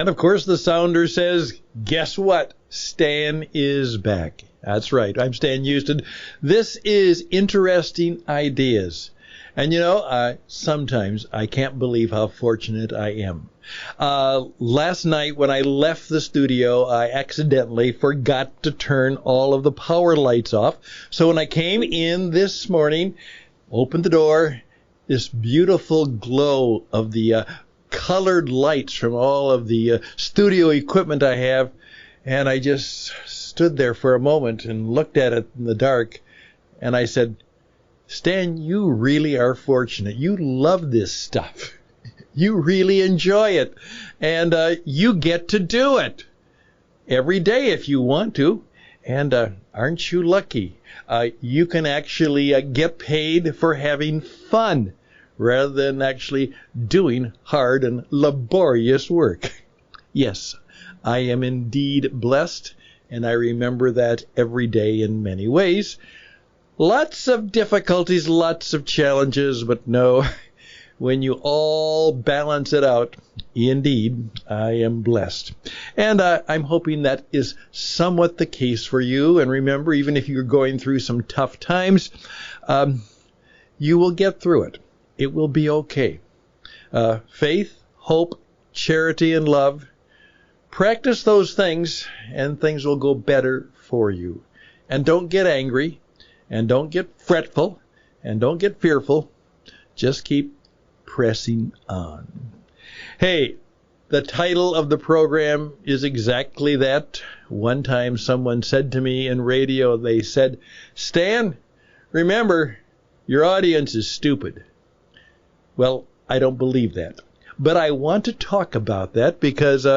And of course, the sounder says, guess what? Stan is back. That's right. I'm Stan Houston. This is Interesting Ideas. And sometimes I can't believe how fortunate I am. Last night when I left the studio, I accidentally forgot to turn all of the power lights off. So when I came in this morning, opened the door, this beautiful glow of the colored lights from all of the studio equipment I have, and I just stood there for a moment and looked at it in the dark, and I said, Stan, you really are fortunate. You love this stuff. You really enjoy it. And you get to do it every day if you want to. And aren't you lucky? You can actually get paid for having fun rather than actually doing hard and laborious work. Yes, I am indeed blessed, and I remember that every day in many ways. Lots of difficulties, lots of challenges, but no, when you all balance it out, indeed, I am blessed. And I'm hoping that is somewhat the case for you. And remember, even if you're going through some tough times, you will get through it. It will be okay. Faith, hope, charity, and love. Practice those things, and things will go better for you. And don't get angry. And don't get fretful, and don't get fearful. Just keep pressing on. Hey, the title of the program is exactly that. One time someone said to me in radio, they said, Stan, remember, your audience is stupid. Well, I don't believe that. But I want to talk about that because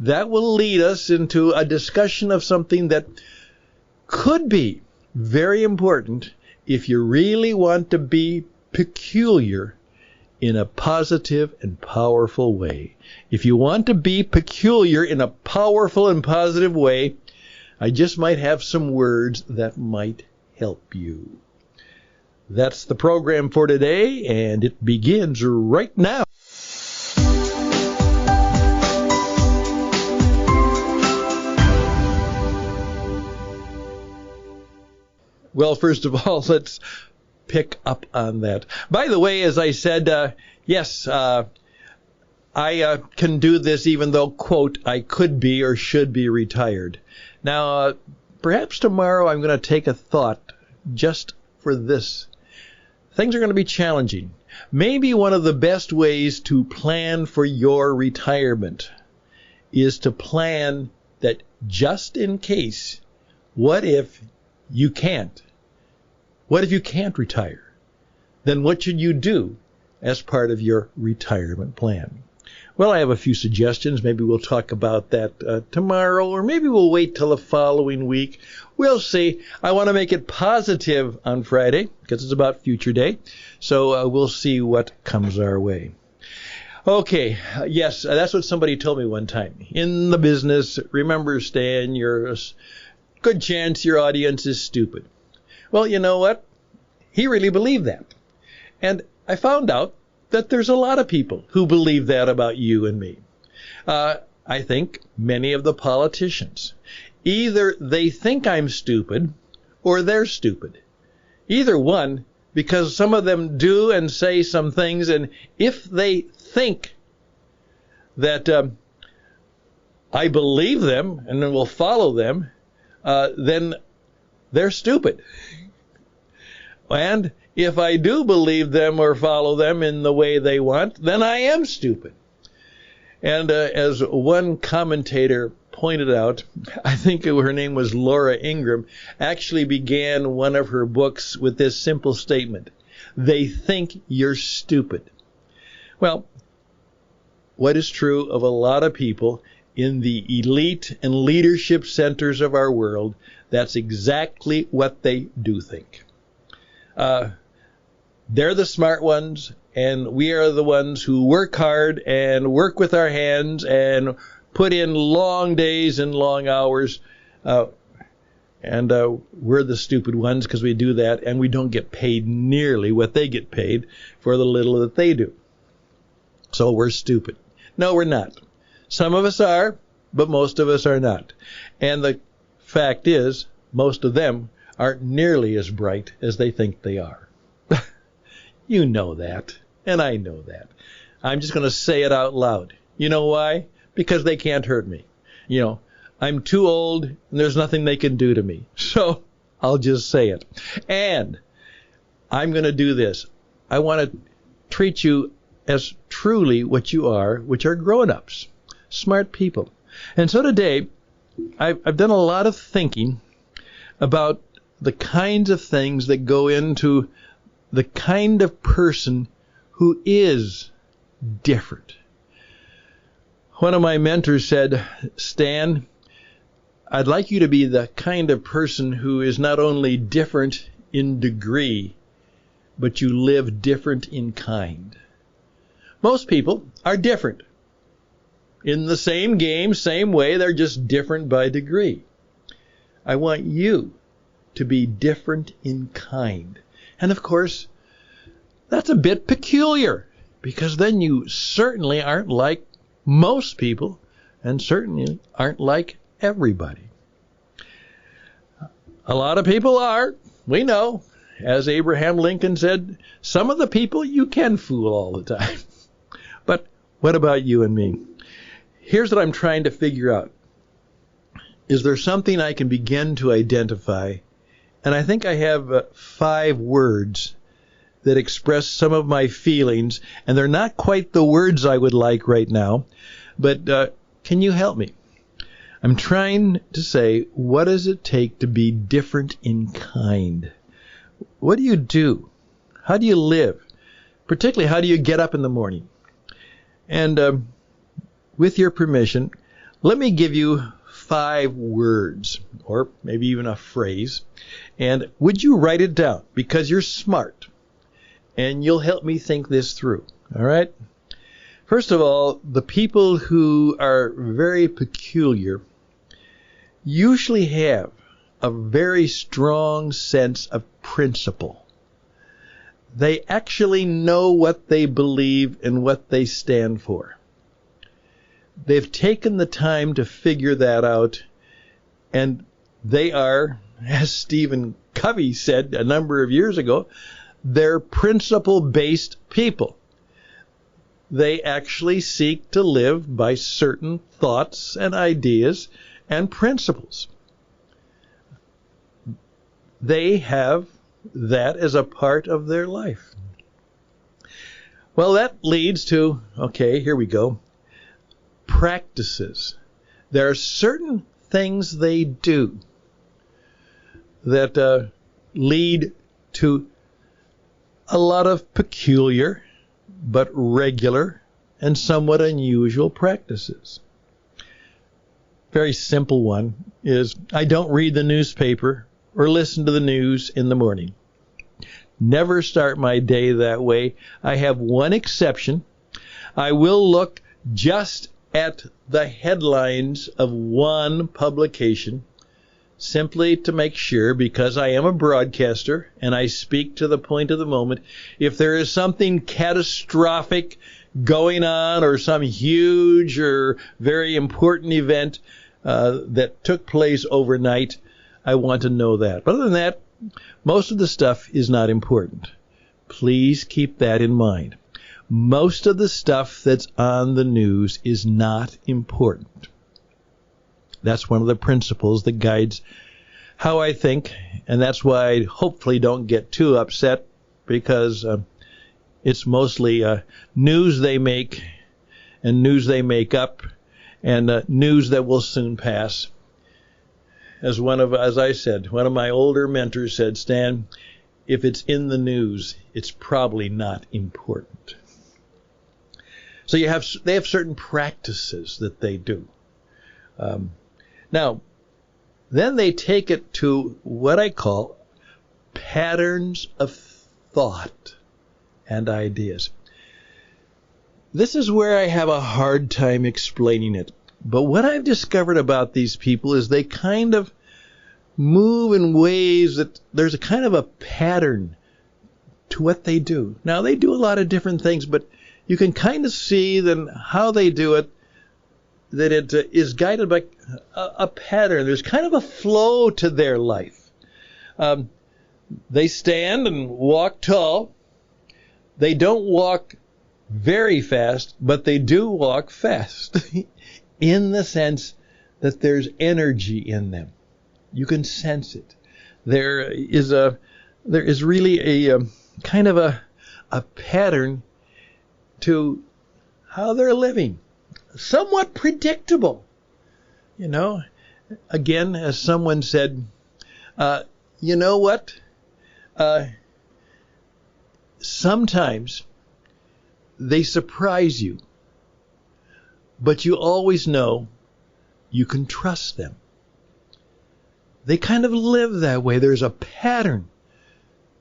that will lead us into a discussion of something that could be very important if you really want to be peculiar in a positive and powerful way. If you want to be peculiar in a powerful and positive way, I just might have some words that might help you. That's the program for today, and it begins right now. Well, first of all, let's pick up on that. By the way, as I said, yes, I can do this even though, quote, I could be or should be retired. Now, perhaps tomorrow I'm going to take a thought just for this. Things are going to be challenging. Maybe one of the best ways to plan for your retirement is to plan that just in case, what if you can't? What if you can't retire? Then what should you do as part of your retirement plan? Well, I have a few suggestions. Maybe we'll talk about that tomorrow, or maybe we'll wait till the following week. We'll see. I want to make it positive on Friday because it's about Future Day. So we'll see what comes our way. Okay, yes, that's what somebody told me one time. In the business, remember, Stan, there's a good chance your audience is stupid. Well, you know what? He really believed that. And I found out that there's a lot of people who believe that about you and me. I think many of the politicians, either they think I'm stupid or they're stupid. Either one, because some of them do and say some things, and if they think that I believe them and then will follow them, then they're stupid. And if I do believe them or follow them in the way they want, then I am stupid. And as one commentator pointed out, I think her name was Laura Ingraham, actually began one of her books with this simple statement: they think you're stupid. Well, what is true of a lot of people in the elite and leadership centers of our world, that's exactly what they do think. They're the smart ones, and we are the ones who work hard and work with our hands and put in long days and long hours. And we're the stupid ones because we do that, and we don't get paid nearly what they get paid for the little that they do. So we're stupid. No, we're not. Some of us are, but most of us are not. And the fact is, most of them aren't nearly as bright as they think they are. You know that, and I know that. I'm just going to say it out loud. You know why? Because they can't hurt me. I'm too old, and there's nothing they can do to me. So I'll just say it. And I'm going to do this. I want to treat you as truly what you are, which are grown-ups, smart people. And so today, I've done a lot of thinking about the kinds of things that go into the kind of person who is different. One of my mentors said, Stan, I'd like you to be the kind of person who is not only different in degree, but you live different in kind. Most people are different. In the same game, same way, they're just different by degree. I want you to be different in kind. And of course, that's a bit peculiar, because then you certainly aren't like most people, and certainly aren't like everybody. A lot of people are, we know. As Abraham Lincoln said, some of the people you can fool all the time. But what about you and me? Here's what I'm trying to figure out. Is there something I can begin to identify? And I think I have 5 words that express some of my feelings, and they're not quite the words I would like right now, but can you help me? I'm trying to say, what does it take to be different in kind? What do you do? How do you live? Particularly, how do you get up in the morning? And with your permission, let me give you 5 words, or maybe even a phrase, and would you write it down? Because you're smart, and you'll help me think this through, all right? First of all, the people who are very peculiar usually have a very strong sense of principle. They actually know what they believe and what they stand for. They've taken the time to figure that out, and they are, as Stephen Covey said a number of years ago, they're principle-based people. They actually seek to live by certain thoughts and ideas and principles. They have that as a part of their life. Well, that leads to, okay, here we go, practices. There are certain things they do that lead to a lot of peculiar but regular and somewhat unusual practices. Very simple one is I don't read the newspaper or listen to the news in the morning. Never start my day that way. I have one exception. I will look just at the headlines of one publication, simply to make sure, because I am a broadcaster and I speak to the point of the moment. If there is something catastrophic going on or some huge or very important event that took place overnight, I want to know that. But other than that, most of the stuff is not important. Please keep that in mind. Most of the stuff that's on the news is not important. That's one of the principles that guides how I think, and that's why I hopefully don't get too upset, because it's mostly news they make and news they make up and news that will soon pass. As I said, one of my older mentors said, Stan, if it's in the news, it's probably not important. So they have certain practices that they do. Now, then they take it to what I call patterns of thought and ideas. This is where I have a hard time explaining it. But what I've discovered about these people is they kind of move in ways that there's a kind of a pattern to what they do. Now, they do a lot of different things, but you can kind of see then how they do it. that it is guided by a pattern. There's kind of a flow to their life. They stand and walk tall. They don't walk very fast, but they do walk fast in the sense that there's energy in them. You can sense it. There is really a kind of a pattern to how they're living. Somewhat predictable. You know, again, as someone said, you know what? Sometimes they surprise you, but you always know you can trust them. They kind of live that way. There's a pattern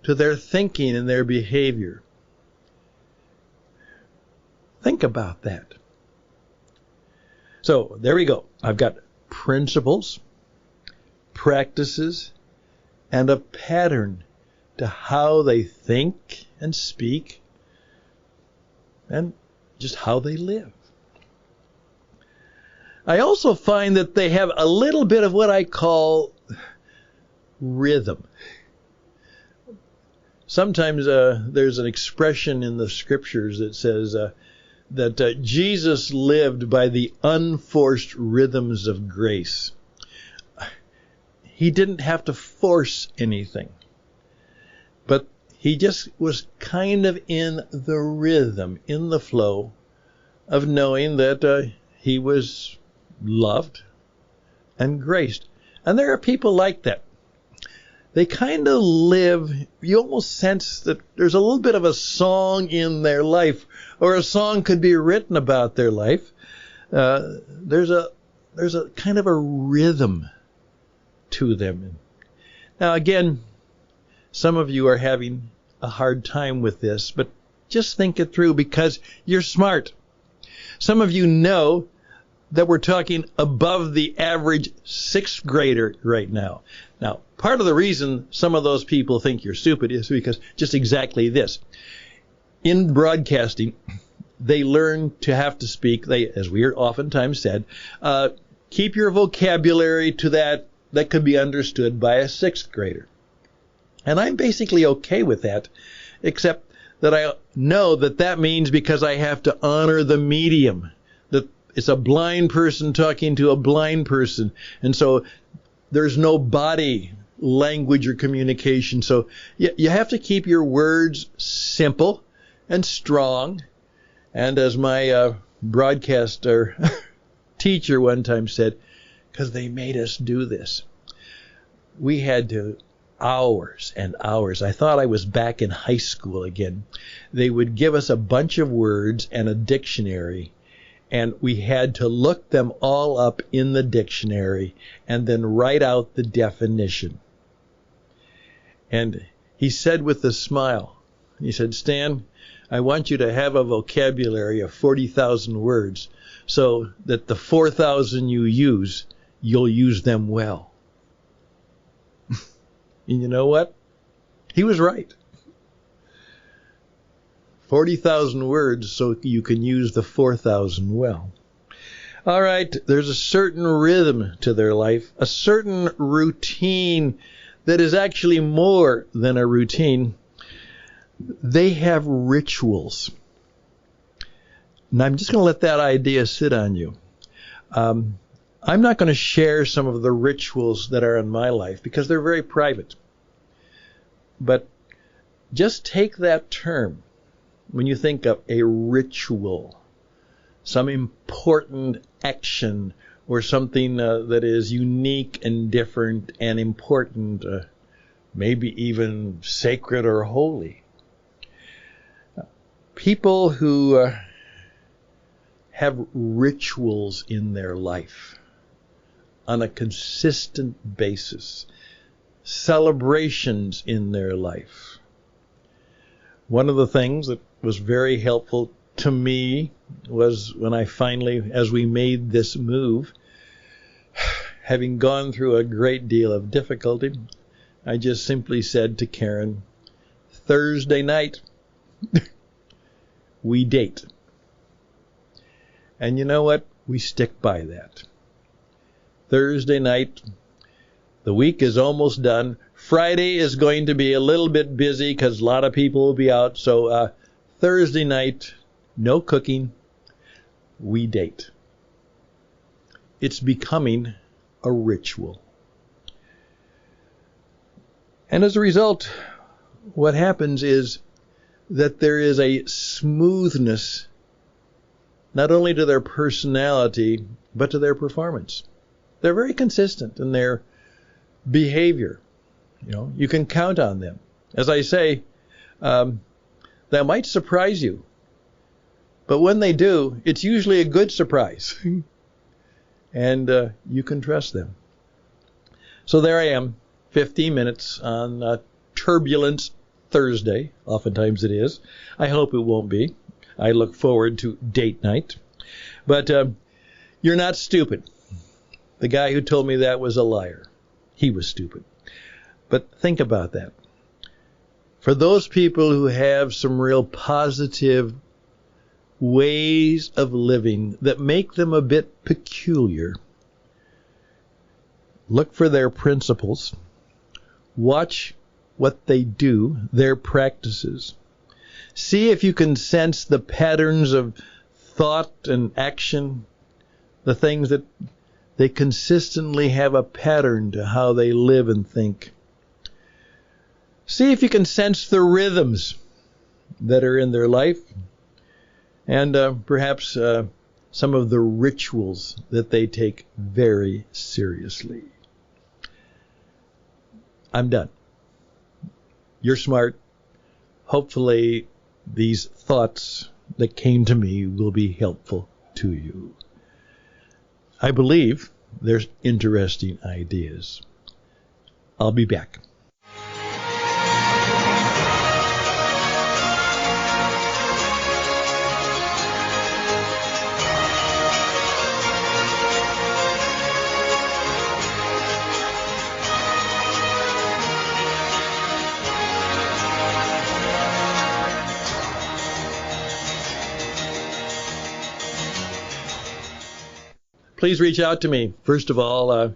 to their thinking and their behavior. Think about that. So there we go. I've got principles, practices, and a pattern to how they think and speak and just how they live. I also find that they have a little bit of what I call rhythm. Sometimes there's an expression in the scriptures that says that Jesus lived by the unforced rhythms of grace. He didn't have to force anything, but he just was kind of in the rhythm, in the flow of knowing that he was loved and graced. And there are people like that. They kind of live, you almost sense that there's a little bit of a song in their life, or a song could be written about their life. There's a kind of a rhythm to them. Now again, some of you are having a hard time with this, but just think it through because you're smart. Some of you know that we're talking above the average sixth grader right now. Now, part of the reason some of those people think you're stupid is because just exactly this. In broadcasting, they learn to have to speak, as we are oftentimes said, keep your vocabulary to that could be understood by a sixth grader. And I'm basically okay with that, except that I know that means because I have to honor the medium, that it's a blind person talking to a blind person. And so there's no body language or communication. So you have to keep your words simple and strong. And as my broadcaster teacher one time said, because they made us do this, we had to hours and hours. I thought I was back in high school again. They would give us a bunch of words and a dictionary, and we had to look them all up in the dictionary and then write out the definition. And he said with a smile, he said, Stan, I want you to have a vocabulary of 40,000 words so that the 4,000 you use, you'll use them well. And you know what? He was right. 40,000 words so you can use the 4,000 well. All right, there's a certain rhythm to their life, a certain routine that is actually more than a routine. They have rituals. And I'm just going to let that idea sit on you. I'm not going to share some of the rituals that are in my life because they're very private. But just take that term when you think of a ritual, some important action or something that is unique and different and important, maybe even sacred or holy. People who have rituals in their life on a consistent basis, celebrations in their life. One of the things that was very helpful to me was when I finally, as we made this move, having gone through a great deal of difficulty, I just simply said to Karen, Thursday night, we date. And you know what? we stick by that. Thursday night, the week is almost done. Friday is going to be a little bit busy because a lot of people will be out. So Thursday night, no cooking. We date. It's becoming a ritual. And as a result, what happens is that there is a smoothness, not only to their personality, but to their performance. They're very consistent in their behavior. You can count on them. As I say, that might surprise you. But when they do, it's usually a good surprise. And you can trust them. So there I am, 15 minutes on Turbulence Thursday. Oftentimes it is. I hope it won't be. I look forward to date night. But you're not stupid. The guy who told me that was a liar. He was stupid. But think about that. For those people who have some real positive ways of living that make them a bit peculiar, look for their principles. Watch what they do, their practices. See if you can sense the patterns of thought and action, the things that they consistently have a pattern to how they live and think. See if you can sense the rhythms that are in their life and perhaps some of the rituals that they take very seriously. I'm done. You're smart. Hopefully these thoughts that came to me will be helpful to you. I believe there's interesting ideas. I'll be back. Please reach out to me. First of all,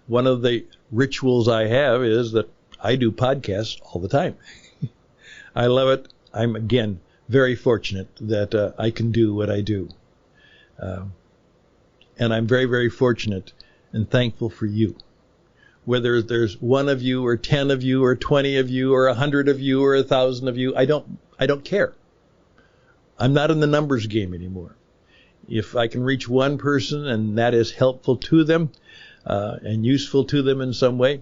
one of the rituals I have is that I do podcasts all the time. I love it. I'm, again, very fortunate that I can do what I do. And I'm very, very fortunate and thankful for you. Whether there's one of you or 10 of you or 20 of you or 100 of you or 1,000 of you, I don't care. I'm not in the numbers game anymore. If I can reach one person and that is helpful to them and useful to them in some way,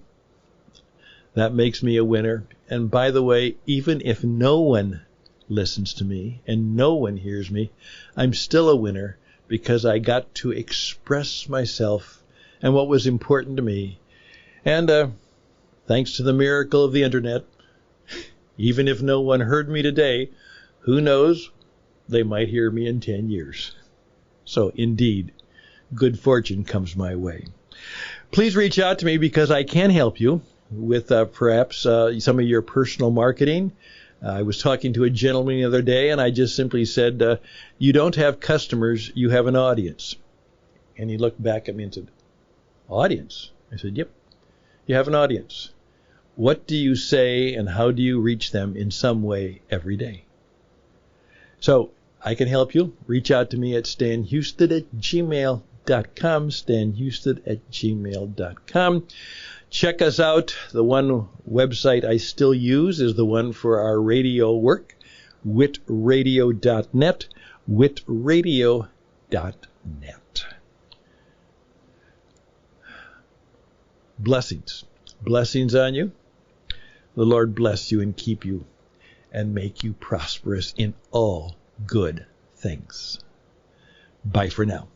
that makes me a winner. And by the way, even if no one listens to me and no one hears me, I'm still a winner because I got to express myself and what was important to me. And thanks to the miracle of the internet, even if no one heard me today, who knows, they might hear me in 10 years. So, indeed, good fortune comes my way. Please reach out to me because I can help you with perhaps some of your personal marketing. I was talking to a gentleman the other day, and I just simply said, you don't have customers, you have an audience. And he looked back at me and said, audience? I said, yep, you have an audience. What do you say and how do you reach them in some way every day? So, I can help you. Reach out to me at stanhouston@gmail.com, stanhouston@gmail.com. Check us out. The one website I still use is the one for our radio work, witradio.net, witradio.net. Blessings. Blessings on you. The Lord bless you and keep you and make you prosperous in all good things. Bye for now.